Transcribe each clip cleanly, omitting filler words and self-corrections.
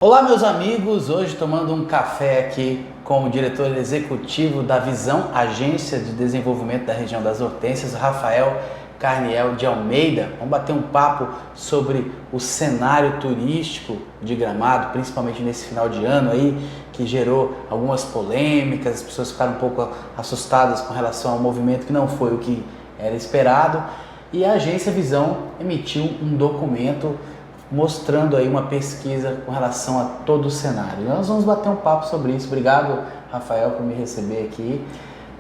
Olá, meus amigos, hoje tomando um café aqui com o diretor executivo da Visão, Agência de Desenvolvimento da Região das Hortênsias, Rafael Carniel de Almeida. Vamos bater um papo sobre o cenário turístico de Gramado, principalmente nesse final de ano aí, que gerou algumas polêmicas, as pessoas ficaram um pouco assustadas com relação ao movimento que não foi o que era esperado, e a Agência Visão emitiu um documento mostrando aí uma pesquisa com relação a todo o cenário. Nós vamos bater um papo sobre isso. Obrigado, Rafael, por me receber aqui.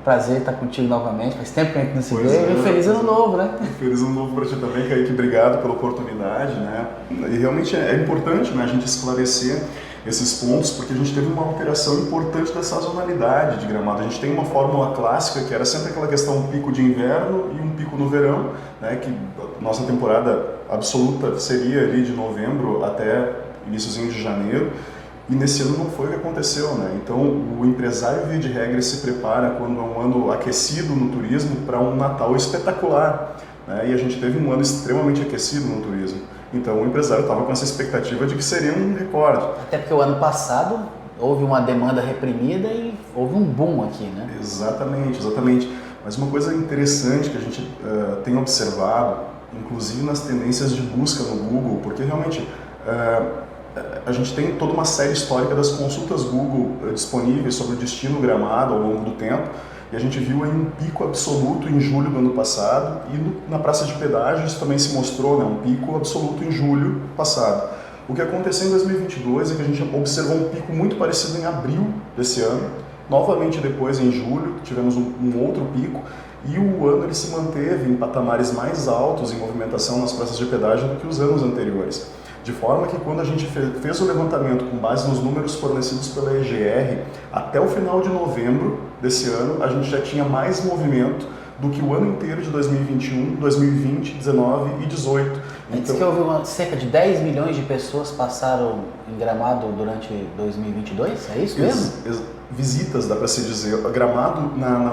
Prazer estar contigo novamente. Faz tempo que a gente não se vê. E feliz ano novo, né? Feliz ano novo para ti também, Kaique. Obrigado pela oportunidade, né? E realmente é importante, né, a gente esclarecer esses pontos, porque a gente teve uma alteração importante da sazonalidade de Gramado. A gente tem uma fórmula clássica que era sempre aquela questão um pico de inverno e um pico no verão, né, que nossa temporada absoluta seria ali de novembro até iníciozinho de janeiro, e nesse ano não foi o que aconteceu, né? Então o empresário, via de regra, se prepara quando é um ano aquecido no turismo para um Natal espetacular, né? E a gente teve um ano extremamente aquecido no turismo. Então o empresário estava com essa expectativa de que seria um recorde. Até porque o ano passado houve uma demanda reprimida e houve um boom aqui, né? Exatamente, exatamente. Mas uma coisa interessante que a gente tem observado, inclusive nas tendências de busca no Google, porque realmente a gente tem toda uma série histórica das consultas Google disponíveis sobre o destino Gramado ao longo do tempo, e a gente viu aí um pico absoluto em julho do ano passado, e na praça de pedágio isso também se mostrou, né, um pico absoluto em julho passado. O que aconteceu em 2022 é que a gente observou um pico muito parecido em abril desse ano, novamente depois em julho tivemos um outro pico, e o ano ele se manteve em patamares mais altos em movimentação nas praças de pedágio do que os anos anteriores. De forma que quando a gente fez o levantamento com base nos números fornecidos pela EGR, até o final de novembro desse ano, a gente já tinha mais movimento do que o ano inteiro de 2021, 2020, 19 e 18. Diz que houve cerca de 10 milhões de pessoas passaram em Gramado durante 2022, é isso mesmo? Visitas, dá para se dizer. Gramado,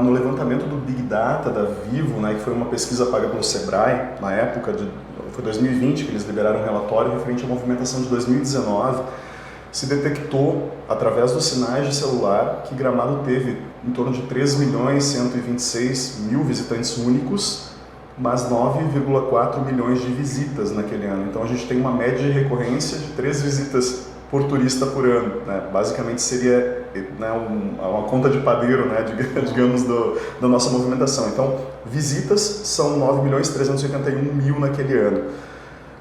no levantamento do Big Data da Vivo, né, que foi uma pesquisa paga pelo Sebrae, na época, foi 2020 que eles liberaram um relatório referente à movimentação de 2019, se detectou, através dos sinais de celular, que Gramado teve em torno de 3.126.000 visitantes únicos, mas 9,4 milhões de visitas naquele ano. Então a gente tem uma média de recorrência de 3 visitas por turista por ano, né? Basicamente seria, né, uma conta de padeiro, né, digamos, da nossa movimentação. Então, visitas são 9.381.000 naquele ano.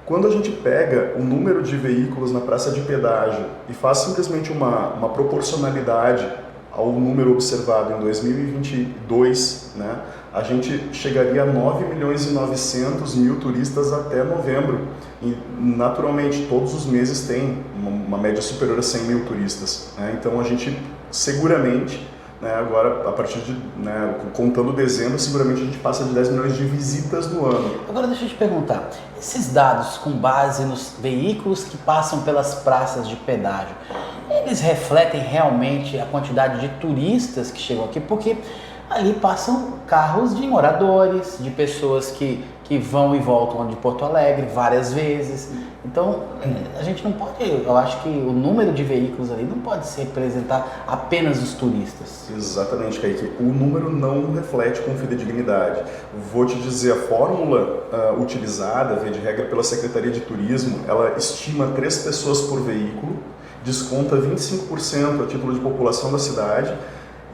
Quando a gente pega o número de veículos na praça de pedágio e faz simplesmente uma proporcionalidade ao número observado em 2022, né, a gente chegaria a 9.900.000 turistas até novembro. E, naturalmente, todos os meses tem uma média superior a 100.000 turistas, né? Então, a gente seguramente, né, agora, a partir de, né, contando dezembro, seguramente a gente passa de 10 milhões de visitas no ano. Agora deixa eu te perguntar, esses dados com base nos veículos que passam pelas praças de pedágio, eles refletem realmente a quantidade de turistas que chegam aqui? Porque ali passam carros de moradores, de pessoas que vão e voltam de Porto Alegre várias vezes. Então, a gente não pode, eu acho que o número de veículos ali não pode se representar apenas os turistas. Exatamente, Kaique. O número não reflete com fidedignidade. Vou te dizer, a fórmula utilizada, via de regra, pela Secretaria de Turismo, ela estima 3 pessoas por veículo, desconta 25% a título de população da cidade,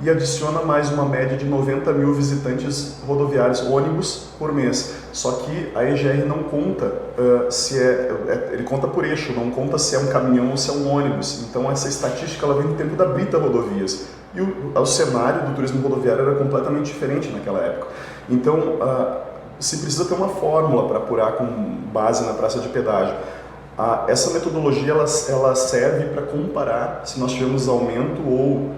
e adiciona mais uma média de 90.000 visitantes rodoviários, ônibus, por mês. Só que a EGR não conta ele conta por eixo, não conta se é um caminhão ou se é um ônibus. Então essa estatística ela vem do tempo da Brita Rodovias. E o cenário do turismo rodoviário era completamente diferente naquela época. Então se precisa ter uma fórmula para apurar com base na praça de pedágio. Essa metodologia ela serve para comparar se nós tivemos aumento ou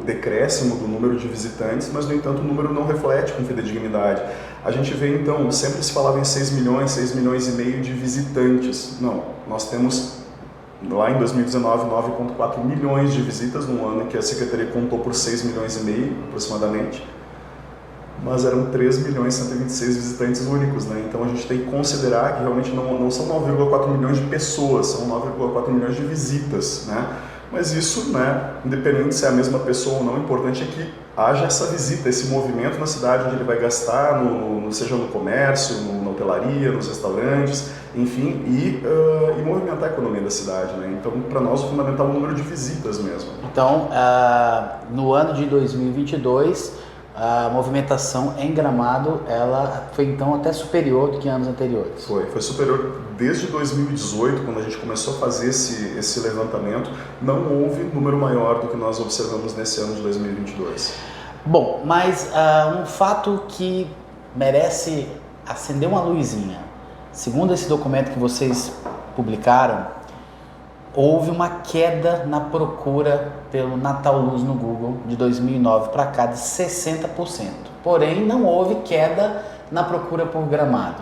decréscimo do número de visitantes, mas no entanto o número não reflete com fidedignidade. A gente vê então, sempre se falava em 6 milhões e meio de visitantes. Não, nós temos lá em 2019 9,4 milhões de visitas no ano que a Secretaria contou por 6 milhões e meio aproximadamente. mas eram 3.126.000 visitantes únicos, né? Então a gente tem que considerar que realmente não são 9,4 milhões de pessoas, são 9,4 milhões de visitas, né? Mas isso, né, independente se é a mesma pessoa ou não, o importante é que haja essa visita, esse movimento na cidade onde ele vai gastar, seja no comércio, na hotelaria, nos restaurantes, enfim, e movimentar a economia da cidade, né? Então, para nós, o fundamental é o número de visitas mesmo. Então, no ano de 2022, a movimentação em Gramado, ela foi então até superior do que anos anteriores. Foi superior desde 2018, quando a gente começou a fazer esse levantamento, não houve número maior do que nós observamos nesse ano de 2022. Bom, mas um fato que merece acender uma luzinha, segundo esse documento que vocês publicaram, houve uma queda na procura pelo Natal Luz no Google de 2009 para cá de 60%. Porém, não houve queda na procura por Gramado.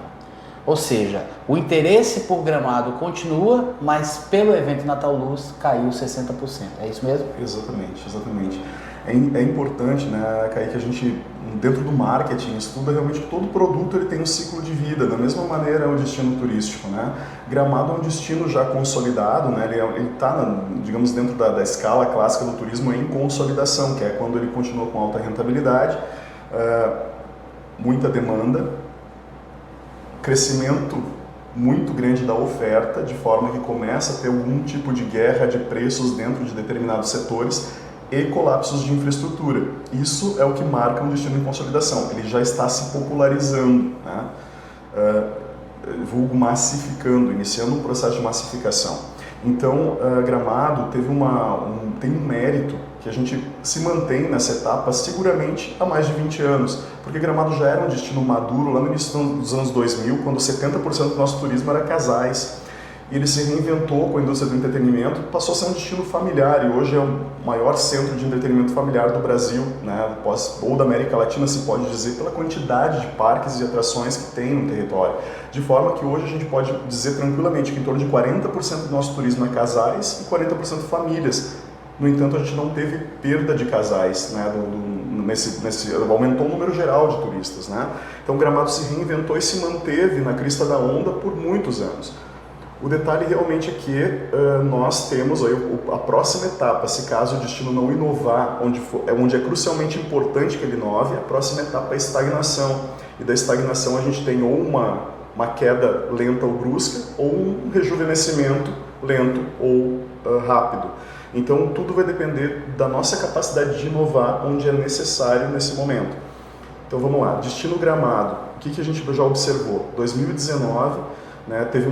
Ou seja, o interesse por Gramado continua, mas pelo evento Natal Luz caiu 60%. É isso mesmo? Exatamente, exatamente. É importante, né, Kaique, que a gente, dentro do marketing, estuda realmente que todo produto ele tem um ciclo de vida, da mesma maneira é um destino turístico, né? Gramado é um destino já consolidado, né? Ele está, digamos, dentro da escala clássica do turismo em consolidação, que é quando ele continua com alta rentabilidade, muita demanda, crescimento muito grande da oferta, de forma que começa a ter algum tipo de guerra de preços dentro de determinados setores, e colapsos de infraestrutura. Isso é o que marca um destino em consolidação. Ele já está se popularizando, né? Vulgo massificando, iniciando um processo de massificação. Então, Gramado tem um mérito que a gente se mantém nessa etapa seguramente há mais de 20 anos, porque Gramado já era um destino maduro lá no início dos anos 2000, quando 70% do nosso turismo era casais. E ele se reinventou com a indústria do entretenimento, passou a ser um destino familiar e hoje é o maior centro de entretenimento familiar do Brasil, né, ou da América Latina, se pode dizer, pela quantidade de parques e atrações que tem no território. De forma que hoje a gente pode dizer tranquilamente que em torno de 40% do nosso turismo é casais e 40% famílias. No entanto, a gente não teve perda de casais, né, aumentou o número geral de turistas, né? Então Gramado se reinventou e se manteve na crista da onda por muitos anos. O detalhe realmente é que nós temos aí a próxima etapa, se caso o destino não inovar, onde é crucialmente importante que ele inove, a próxima etapa é a estagnação. E da estagnação a gente tem ou uma queda lenta ou brusca, ou um rejuvenescimento lento ou rápido. Então tudo vai depender da nossa capacidade de inovar onde é necessário nesse momento. Então vamos lá, destino Gramado, o que a gente já observou? 2019, né, teve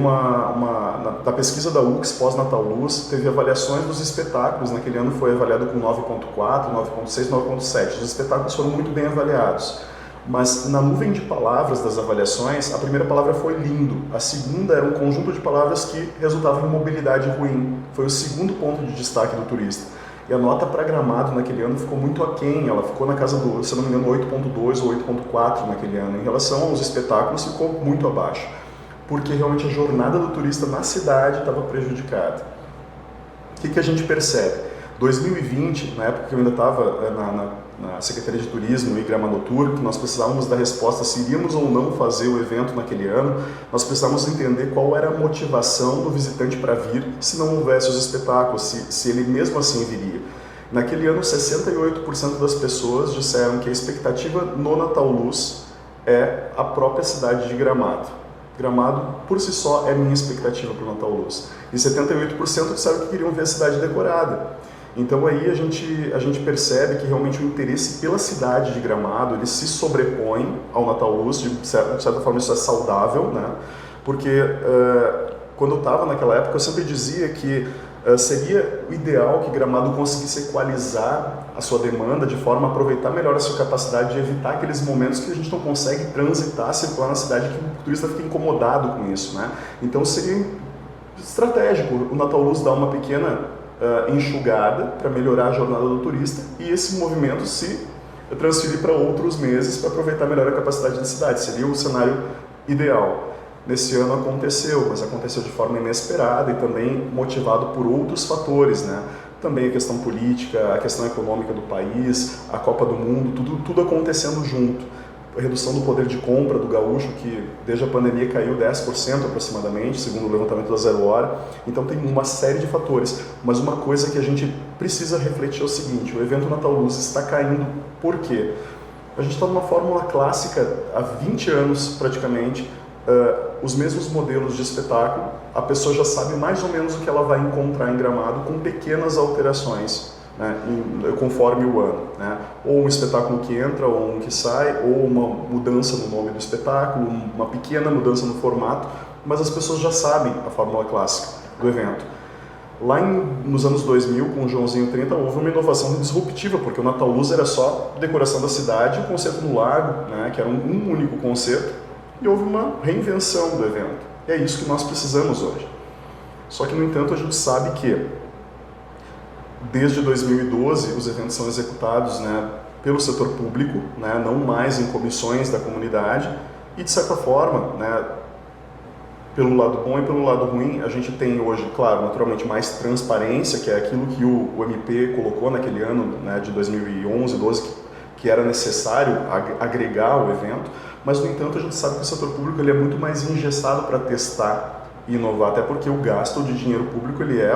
da pesquisa da UX pós-Natal Luz, teve avaliações dos espetáculos, naquele ano foi avaliado com 9.4, 9.6, 9.7, os espetáculos foram muito bem avaliados, mas na nuvem de palavras das avaliações, a primeira palavra foi lindo, a segunda era um conjunto de palavras que resultavam em mobilidade ruim, foi o segundo ponto de destaque do turista. E a nota para Gramado naquele ano ficou muito aquém, ela ficou na casa do, se não me engano, 8.2 ou 8.4 naquele ano, em relação aos espetáculos ficou muito abaixo, porque realmente a jornada do turista na cidade estava prejudicada. O que a gente percebe? 2020, na época que eu ainda estava na Secretaria de Turismo e Gramado Tour, que nós precisávamos da resposta se iríamos ou não fazer o evento naquele ano, nós precisávamos entender qual era a motivação do visitante para vir se não houvesse os espetáculos, se ele mesmo assim viria. Naquele ano, 68% das pessoas disseram que a expectativa no Natal Luz é a própria cidade de Gramado. Gramado, por si só, é minha expectativa para o Natal Luz. E 78% disseram que queriam ver a cidade decorada. Então aí a gente percebe que realmente o interesse pela cidade de Gramado, ele se sobrepõe ao Natal Luz, de certa forma isso é saudável, né? Porque quando eu estava naquela época eu sempre dizia que seria o ideal que Gramado conseguisse equalizar a sua demanda de forma a aproveitar melhor a sua capacidade de evitar aqueles momentos que a gente não consegue transitar, circular na cidade, que o turista fica incomodado com isso, né? Então seria estratégico o Natal Luz dar uma pequena enxugada para melhorar a jornada do turista e esse movimento se transferir para outros meses para aproveitar melhor a capacidade da cidade. Seria o cenário ideal. Nesse ano aconteceu, mas aconteceu de forma inesperada e também motivado por outros fatores, né? Também a questão política, a questão econômica do país, a Copa do Mundo, tudo acontecendo junto. a redução do poder de compra do gaúcho, que desde a pandemia caiu 10% aproximadamente, segundo o levantamento da Zero Hora. Então tem uma série de fatores, mas uma coisa que a gente precisa refletir é o seguinte: o evento Natal Luz está caindo por quê? A gente está numa fórmula clássica há 20 anos praticamente, os mesmos modelos de espetáculo, a pessoa já sabe mais ou menos o que ela vai encontrar em Gramado com pequenas alterações, né, conforme o ano, né? Ou um espetáculo que entra, ou um que sai, ou uma mudança no nome do espetáculo, uma pequena mudança no formato, mas as pessoas já sabem a fórmula clássica do evento. Lá nos anos 2000, com o Joãozinho 30, houve uma inovação disruptiva, porque o Natal Luz era só decoração da cidade, o concerto no lago, né, que era um único concerto, e houve uma reinvenção do evento. E é isso que nós precisamos hoje. Só que, no entanto, a gente sabe que desde 2012, os eventos são executados, né, pelo setor público, né, não mais em comissões da comunidade, e de certa forma, né, pelo lado bom e pelo lado ruim, a gente tem hoje, claro, naturalmente mais transparência, que é aquilo que o MP colocou naquele ano, né, de 2011, 12, que era necessário agregar o evento, mas, no entanto, a gente sabe que o setor público ele é muito mais engessado para testar e inovar, até porque o gasto de dinheiro público ele é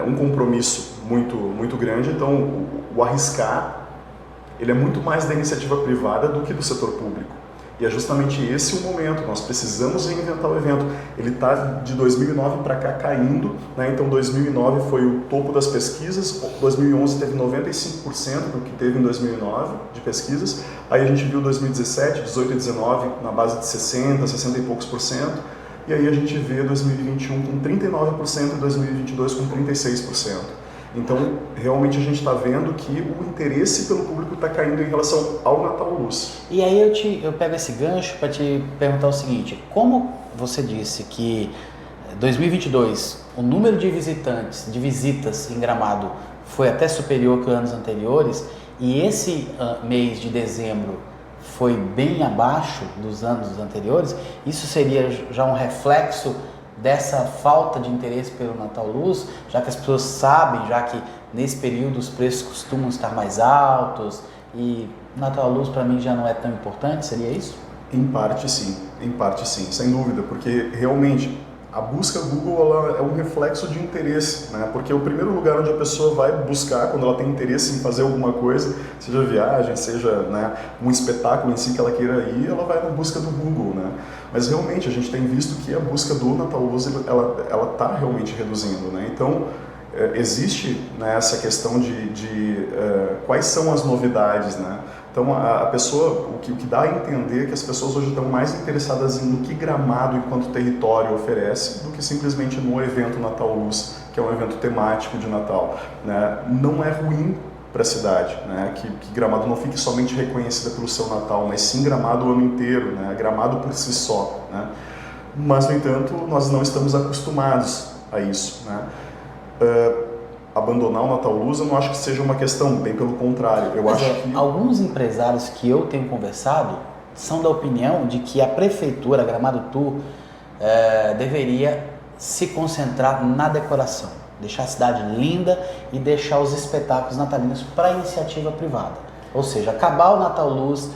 um compromisso muito grande, então o arriscar ele é muito mais da iniciativa privada do que do setor público. E é justamente esse o momento, nós precisamos reinventar o evento. Ele está de 2009 para cá caindo, né? Então 2009 foi o topo das pesquisas, 2011 teve 95% do que teve em 2009 de pesquisas, aí a gente viu 2017, 18 e 19 na base de 60 e poucos por cento, e aí a gente vê 2021 com 39% e 2022 com 36%. Então, realmente a gente está vendo que o interesse pelo público está caindo em relação ao Natal Luz. E aí eu pego esse gancho para te perguntar o seguinte: como você disse que 2022 o número de visitas em Gramado foi até superior que os anos anteriores, e esse mês de dezembro foi bem abaixo dos anos anteriores, isso seria já um reflexo dessa falta de interesse pelo Natal Luz, já que as pessoas sabem, já que nesse período os preços costumam estar mais altos e Natal Luz para mim já não é tão importante, seria isso? Em parte sim, sem dúvida, porque realmente a busca Google ela é um reflexo de interesse, né? Porque é o primeiro lugar onde a pessoa vai buscar quando ela tem interesse em fazer alguma coisa, seja viagem, seja, né, um espetáculo em si que ela queira ir, ela vai na busca do Google, né? Mas realmente a gente tem visto que a busca do Natal Luz ela está realmente reduzindo, né? Então existe, né, essa questão de quais são as novidades, né? Então a pessoa, o que dá a entender é que as pessoas hoje estão mais interessadas no que Gramado enquanto território oferece do que simplesmente no evento Natal Luz, que é um evento temático de Natal, né? Não é ruim para a cidade, né? Que Gramado não fique somente reconhecida pelo seu Natal, mas sim Gramado o ano inteiro, né? Gramado por si só, né? Mas, no entanto, nós não estamos acostumados a isso, né? Abandonar o Natal Luz eu não acho que seja uma questão, bem pelo contrário. Eu acho que alguns empresários que eu tenho conversado são da opinião de que a prefeitura, Gramado Tour, deveria se concentrar na decoração, deixar a cidade linda e deixar os espetáculos natalinos para a iniciativa privada. Ou seja, acabar o Natal Luz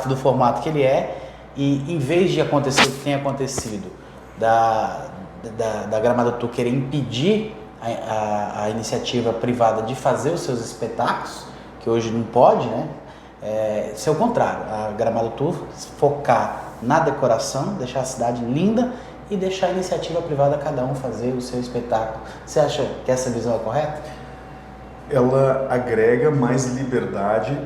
do formato que ele é, e em vez de acontecer o que tem acontecido, da Gramado Tour querer impedir a iniciativa privada de fazer os seus espetáculos, que hoje não pode, né? Ser o contrário, a Gramado Tour focar na decoração, deixar a cidade linda e deixar a iniciativa privada cada um fazer o seu espetáculo. Você acha que essa visão é correta? Ela agrega mais liberdade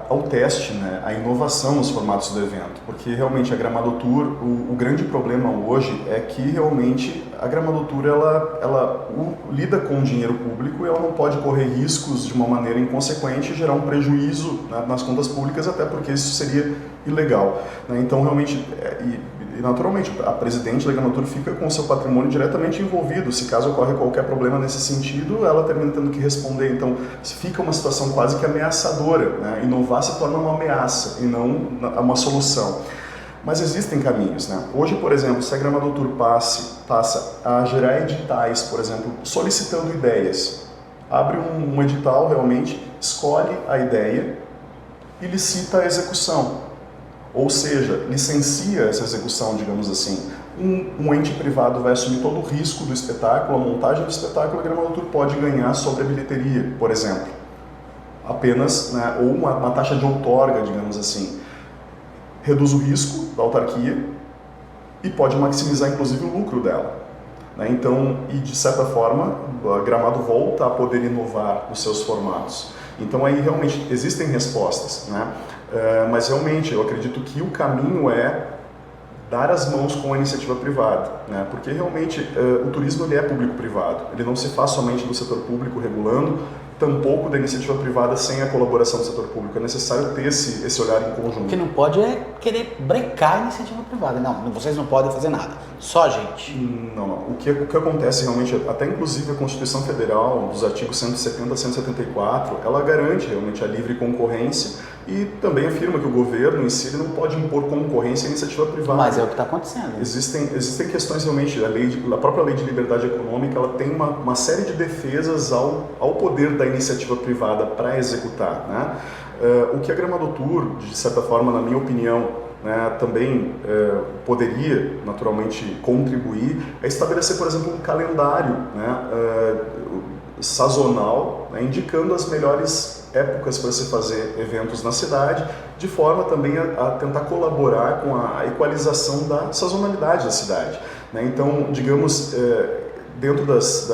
ao teste, né? À inovação nos formatos do evento, porque realmente a Gramado Tour, o grande problema hoje é que realmente a Gramado Tour ela lida com o dinheiro público e ela não pode correr riscos de uma maneira inconsequente e gerar um prejuízo, né, nas contas públicas, até porque isso seria ilegal, né? Então realmente e naturalmente a presidente da Gramado Tour fica com o seu patrimônio diretamente envolvido. Se caso ocorre qualquer problema nesse sentido, ela termina tendo que responder. Então fica uma situação quase que ameaçadora, né? Inovar se torna uma ameaça e não uma solução. Mas existem caminhos, né? Hoje, por exemplo, se a Gramado Tour passa a gerar editais, por exemplo, solicitando ideias, abre um edital realmente, escolhe a ideia e licita a execução. Ou seja, licencia essa execução, digamos assim. Um ente privado vai assumir todo o risco do espetáculo, a montagem do espetáculo, a Gramadotur pode ganhar sobre a bilheteria, por exemplo. Apenas, né, ou uma taxa de outorga, digamos assim. Reduz o risco da autarquia e pode maximizar, inclusive, o lucro dela. Né? Então, e de certa forma, a Gramado volta a poder inovar nos seus formatos. Então, aí realmente existem respostas, né? Mas realmente eu acredito que o caminho é dar as mãos com a iniciativa privada, né? Porque realmente o turismo ele é público-privado, ele não se faz somente do setor público regulando, tampouco da iniciativa privada sem a colaboração do setor público. É necessário ter esse olhar em conjunto. O que não pode é querer brecar a iniciativa privada. Não, vocês não podem fazer nada, só a gente. Não. O que acontece realmente, até inclusive a Constituição Federal, dos artigos 170 a 174, ela garante realmente a livre concorrência e também afirma que o governo em si ele não pode impor concorrência à iniciativa privada. Mas é o que está acontecendo. Existem questões realmente, a própria lei de liberdade econômica ela tem uma série de defesas ao poder da iniciativa privada para executar, né? O que a Gramadotur, de certa forma, na minha opinião, né, também poderia naturalmente contribuir é estabelecer, por exemplo, um calendário, né, sazonal, né, indicando as melhores épocas para se fazer eventos na cidade, de forma também a tentar colaborar com a equalização da sazonalidade da cidade, né? Então, digamos, dentro das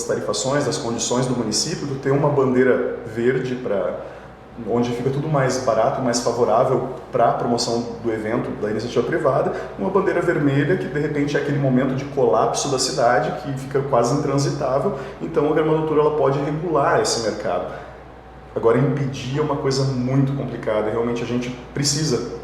tarifações, das condições do município, ter uma bandeira verde onde fica tudo mais barato, mais favorável para a promoção do evento da iniciativa privada, uma bandeira vermelha que de repente é aquele momento de colapso da cidade que fica quase intransitável, então a Gramadotur ela pode regular esse mercado. Agora, impedir é uma coisa muito complicada e realmente a gente precisa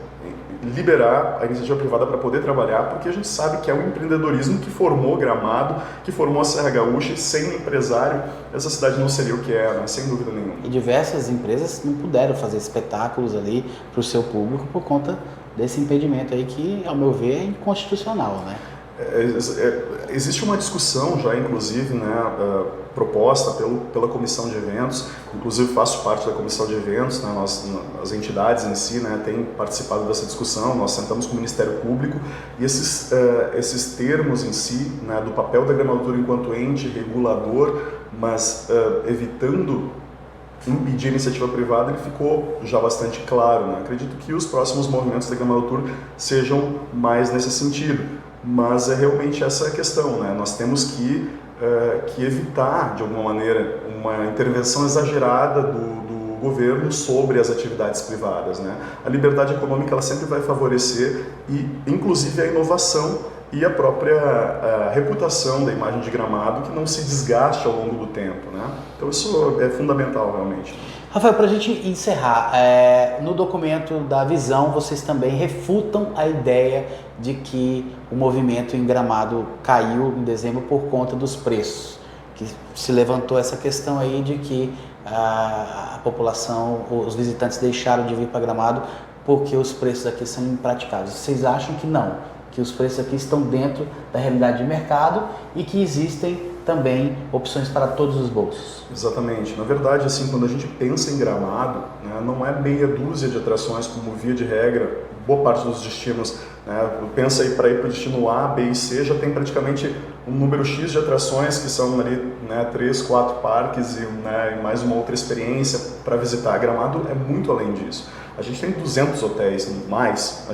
liberar a iniciativa privada para poder trabalhar, porque a gente sabe que é o empreendedorismo que formou Gramado, que formou a Serra Gaúcha, e sem um empresário essa cidade não seria o que é, né? Sem dúvida nenhuma. E diversas empresas não puderam fazer espetáculos ali para o seu público por conta desse impedimento aí que, ao meu ver, é inconstitucional, né? Existe uma discussão já, inclusive, né, proposta pela comissão de eventos, inclusive faço parte da comissão de eventos, né, as entidades em si, né, têm participado dessa discussão, nós sentamos com o Ministério Público e esses termos em si, né, do papel da Gramadotur enquanto ente regulador, mas evitando impedir a iniciativa privada, ele ficou já bastante claro, né? Acredito que os próximos movimentos da Gramadotur sejam mais nesse sentido. Mas é realmente essa a questão, né? Nós temos que evitar, de alguma maneira, uma intervenção exagerada do governo sobre as atividades privadas, né? A liberdade econômica ela sempre vai favorecer, e inclusive a inovação e a própria reputação da imagem de Gramado, que não se desgaste ao longo do tempo, né? Então isso é fundamental, realmente. Rafael, para a gente encerrar, no documento da visão vocês também refutam a ideia de que o movimento em Gramado caiu em dezembro por conta dos preços, que se levantou essa questão aí de que a população, os visitantes deixaram de vir para Gramado porque os preços aqui são impraticáveis. Vocês acham que não? Que os preços aqui estão dentro da realidade de mercado e que existem também opções para todos os bolsos? Exatamente. Na verdade, assim, quando a gente pensa em Gramado, né, não é meia dúzia de atrações como via de regra, boa parte dos destinos, né, pensa aí para ir para o destino A, B e C, já tem praticamente um número X de atrações que são ali, né, 3, 4 parques e mais uma outra experiência para visitar. Gramado é muito além disso. A gente tem 200 hotéis, mais,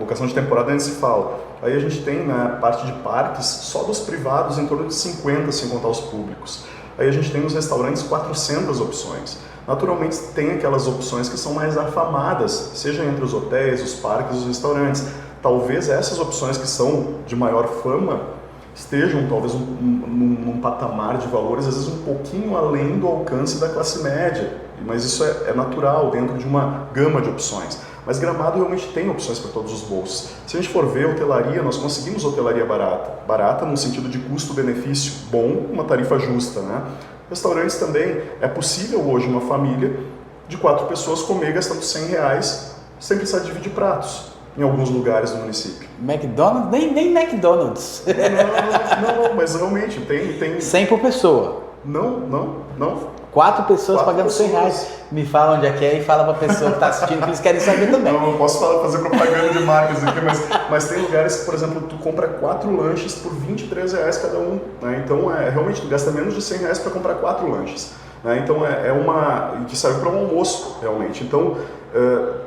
locação de temporada nem se fala. Aí a gente tem, né, parte de parques, só dos privados em torno de 50, sem contar os públicos. Aí a gente tem nos restaurantes 400 opções. Naturalmente tem aquelas opções que são mais afamadas, seja entre os hotéis, os parques, os restaurantes. Talvez essas opções que são de maior fama estejam talvez num patamar de valores às vezes um pouquinho além do alcance da classe média, mas isso é natural dentro de uma gama de opções. Mas Gramado realmente tem opções para todos os bolsos. Se a gente for ver hotelaria, nós conseguimos hotelaria barata no sentido de custo-benefício bom, uma tarifa justa, né? Restaurantes também, é possível hoje uma família de 4 pessoas comer gastando R$100 sem precisar dividir pratos em alguns lugares do município. McDonald's? Nem McDonald's. Não, mas realmente tem... 100 por pessoa. Não. 4 pessoas pagando R$100. Me fala onde é que é e fala pra pessoa que tá assistindo que eles querem saber também. Não posso fazer propaganda de marcas aqui, mas tem lugares que, por exemplo, tu compra 4 lanches por R$23 cada um, né? Então, realmente, tu gasta menos de R$100 para comprar 4 lanches. Né? Então, que serve para um almoço, realmente. Então,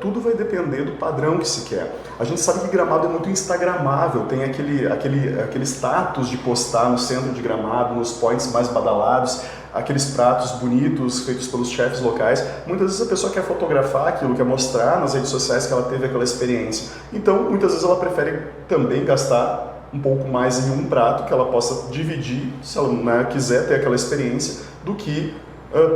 tudo vai depender do padrão que se quer. A gente sabe que Gramado é muito instagramável, tem aquele status de postar no centro de Gramado, nos points mais badalados, aqueles pratos bonitos feitos pelos chefes locais. Muitas vezes a pessoa quer fotografar aquilo, quer mostrar nas redes sociais que ela teve aquela experiência. Então, muitas vezes ela prefere também gastar um pouco mais em um prato que ela possa dividir, se ela, né, quiser ter aquela experiência, do que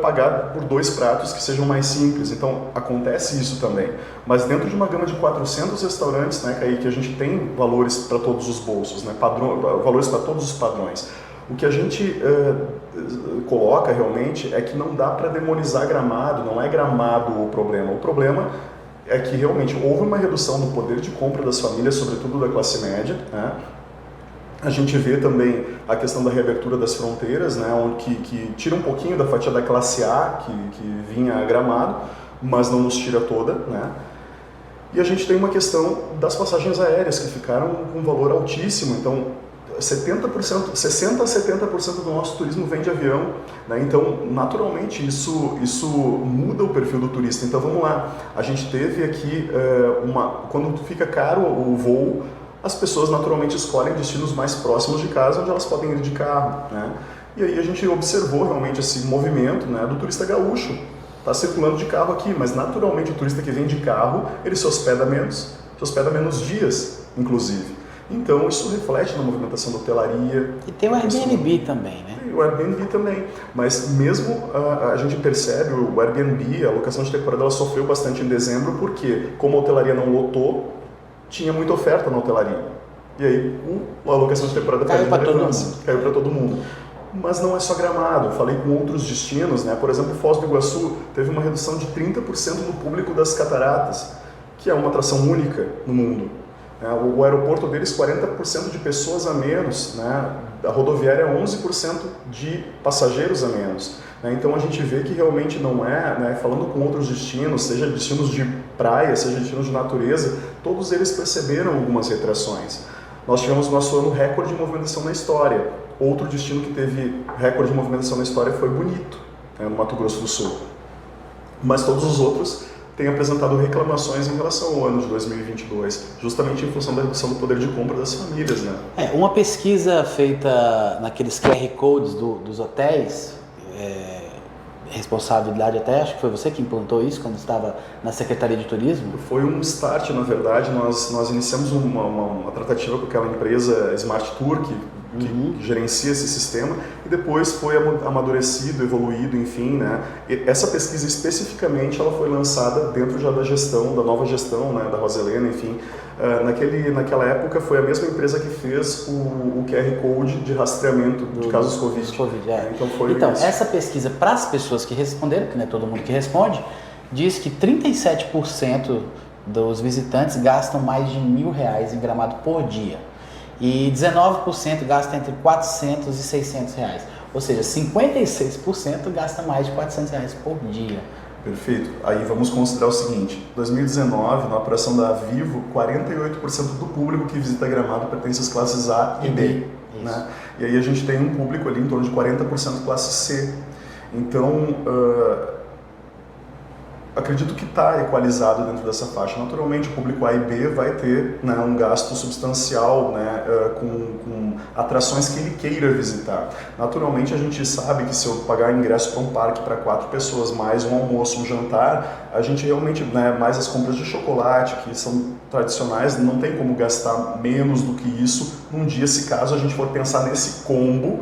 pagar por 2 pratos que sejam mais simples. Então, acontece isso também. Mas dentro de uma gama de 400 restaurantes, né, Kaique, a gente tem valores para todos os bolsos, né, valores para todos os padrões. O que a gente coloca realmente é que não dá para demonizar Gramado, não é Gramado o problema. O problema é que realmente houve uma redução do poder de compra das famílias, sobretudo da classe média, né? A gente vê também a questão da reabertura das fronteiras, né, que tira um pouquinho da fatia da classe A que vinha a Gramado, mas não nos tira toda, né? E a gente tem uma questão das passagens aéreas, que ficaram com um valor altíssimo. Então, 60% a 70% do nosso turismo vem de avião, né? Então, naturalmente, isso muda o perfil do turista. Então, vamos lá. A gente teve aqui, quando fica caro o voo, as pessoas naturalmente escolhem destinos mais próximos de casa, onde elas podem ir de carro, né? E aí a gente observou realmente esse movimento, né, do turista gaúcho. Está circulando de carro aqui, mas naturalmente o turista que vem de carro, ele se hospeda menos dias, inclusive. Então isso reflete na movimentação da hotelaria. E tem o Airbnb também, né? E o Airbnb também, mas mesmo a gente percebe o Airbnb, a locação de temporada, ela sofreu bastante em dezembro, porque como a hotelaria não lotou, tinha muita oferta na hotelaria. E aí a alocação de temporada caiu para todo mundo. Mas não é só Gramado. Eu falei com outros destinos, né? Por exemplo, Foz do Iguaçu teve uma redução de 30% no público das cataratas, que é uma atração única no mundo. O aeroporto deles, 40% de pessoas a menos, né? A rodoviária, 11% de passageiros a menos. Então a gente vê que realmente não é, né, falando com outros destinos, seja destinos de praia, seja destinos de natureza, todos eles perceberam algumas retrações. Nós tivemos nosso ano recorde de movimentação na história. Outro destino que teve recorde de movimentação na história foi Bonito, né, no Mato Grosso do Sul. Mas todos os outros têm apresentado reclamações em relação ao ano de 2022, justamente em função da redução do poder de compra das famílias, né? Uma pesquisa feita naqueles QR Codes dos hotéis, responsabilidade até, acho que foi você que implantou isso quando estava na Secretaria de Turismo? Foi um start, na verdade. Nós iniciamos uma tratativa com aquela empresa Smart Tour, que gerencia esse sistema, e depois foi amadurecido, evoluído, enfim, né? E essa pesquisa especificamente ela foi lançada dentro já da gestão, da nova gestão, né, da Roselena, enfim. Naquela época foi a mesma empresa que fez o QR Code de rastreamento de casos Covid. Então, essa pesquisa, para as pessoas que responderam, que não é todo mundo que responde, diz que 37% dos visitantes gastam mais de R$1.000 em Gramado por dia. E 19% gasta entre R$400 e R$600. Ou seja, 56% gasta mais de R$400 por dia. Perfeito. Aí vamos considerar o seguinte: 2019, na operação da Vivo, 48% do público que visita Gramado pertence às classes A e B. Né? E aí a gente tem um público ali em torno de 40% classe C. Então, acredito que está equalizado dentro dessa faixa. Naturalmente, o público A e B vai ter, né, um gasto substancial, né, com atrações que ele queira visitar. Naturalmente, a gente sabe que se eu pagar ingresso para um parque para 4 pessoas, mais um almoço, um jantar, a gente realmente, né, mais as compras de chocolate, que são tradicionais, não tem como gastar menos do que isso num dia, se caso a gente for pensar nesse combo,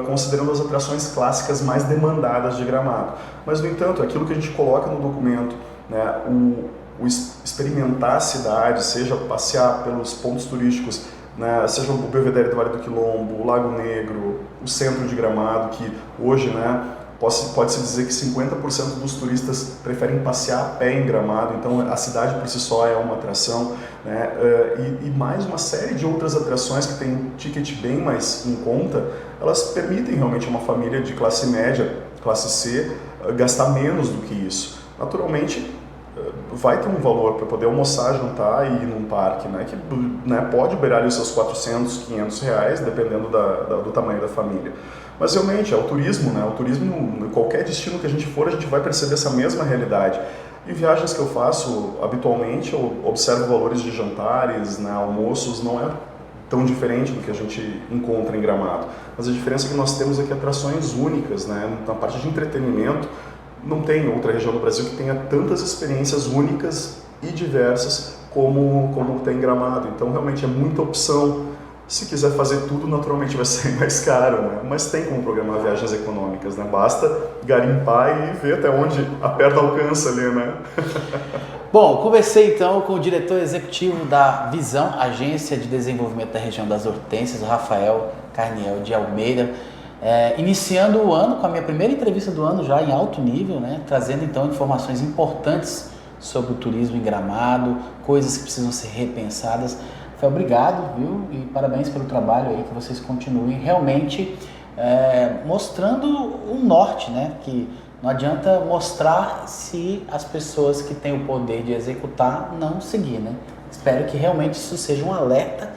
considerando as atrações clássicas mais demandadas de Gramado. Mas, no entanto, aquilo que a gente coloca no documento, né, o experimentar a cidade, seja passear pelos pontos turísticos, né, seja o Belvedere do Vale do Quilombo, o Lago Negro, o centro de Gramado, que hoje, né, pode-se dizer que 50% dos turistas preferem passear a pé em Gramado, então a cidade por si só é uma atração, né? E mais uma série de outras atrações que tem um ticket bem mais em conta, elas permitem realmente a uma família de classe média, classe C, gastar menos do que isso. Naturalmente, vai ter um valor para poder almoçar, jantar e ir num parque, né, que pode beirar os seus 400, 500 reais, dependendo do tamanho da família. Mas realmente é o turismo, né? O turismo, qualquer destino que a gente for, a gente vai perceber essa mesma realidade. Em viagens que eu faço habitualmente, eu observo valores de jantares, né, almoços, não é tão diferente do que a gente encontra em Gramado. Mas a diferença que nós temos é que atrações únicas, né, na parte de entretenimento, não tem outra região do Brasil que tenha tantas experiências únicas e diversas como tem Gramado. Então realmente é muita opção. Se quiser fazer tudo, naturalmente vai ser mais caro, né? Mas tem como programar viagens econômicas, né? Basta garimpar e ver até onde a perna alcança ali, né? Bom, conversei então com o diretor executivo da Visão, Agência de Desenvolvimento da Região das Hortênsias, o Rafael Carniel de Almeida, iniciando o ano com a minha primeira entrevista do ano já em alto nível, né? Trazendo então informações importantes sobre o turismo em Gramado, coisas que precisam ser repensadas. Obrigado, viu? E parabéns pelo trabalho aí, que vocês continuem realmente mostrando um norte, né? Que não adianta mostrar se as pessoas que têm o poder de executar não seguir, né? Espero que realmente isso seja um alerta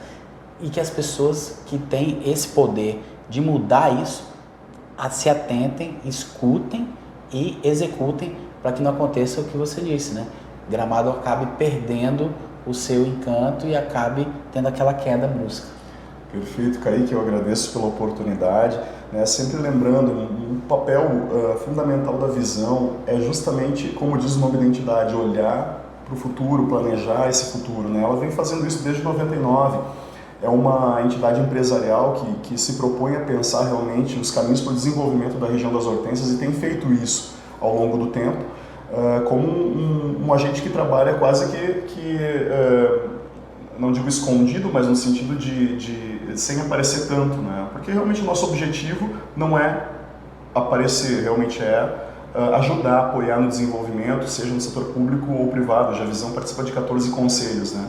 e que as pessoas que têm esse poder de mudar isso se atentem, escutem e executem para que não aconteça o que você disse, né? Gramado acabe perdendo o seu encanto e acabe tendo aquela queda brusca. Perfeito, Kaique, eu agradeço pela oportunidade. Né? Sempre lembrando, um papel fundamental da visão é justamente, como diz o nome da entidade, olhar para o futuro, planejar esse futuro. Né? Ela vem fazendo isso desde 99. É uma entidade empresarial que se propõe a pensar realmente os caminhos para o desenvolvimento da região das hortênsias e tem feito isso ao longo do tempo. Como um agente que trabalha quase que não digo escondido, mas no sentido de sem aparecer tanto, né? Porque realmente o nosso objetivo não é aparecer, realmente é ajudar, apoiar no desenvolvimento, seja no setor público ou privado. A Visão participa de 14 conselhos, né?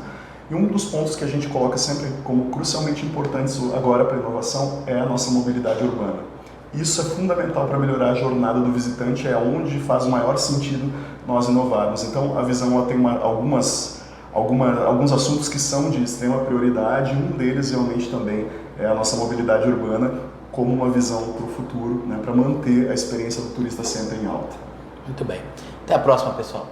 E um dos pontos que a gente coloca sempre como crucialmente importantes agora para a inovação é a nossa mobilidade urbana. Isso é fundamental para melhorar a jornada do visitante, é onde faz o maior sentido nós inovarmos. Então, a Visão ela tem alguns assuntos que são de extrema prioridade, e um deles realmente também é a nossa mobilidade urbana como uma visão para o futuro, né, para manter a experiência do turista sempre em alta. Muito bem. Até a próxima, pessoal.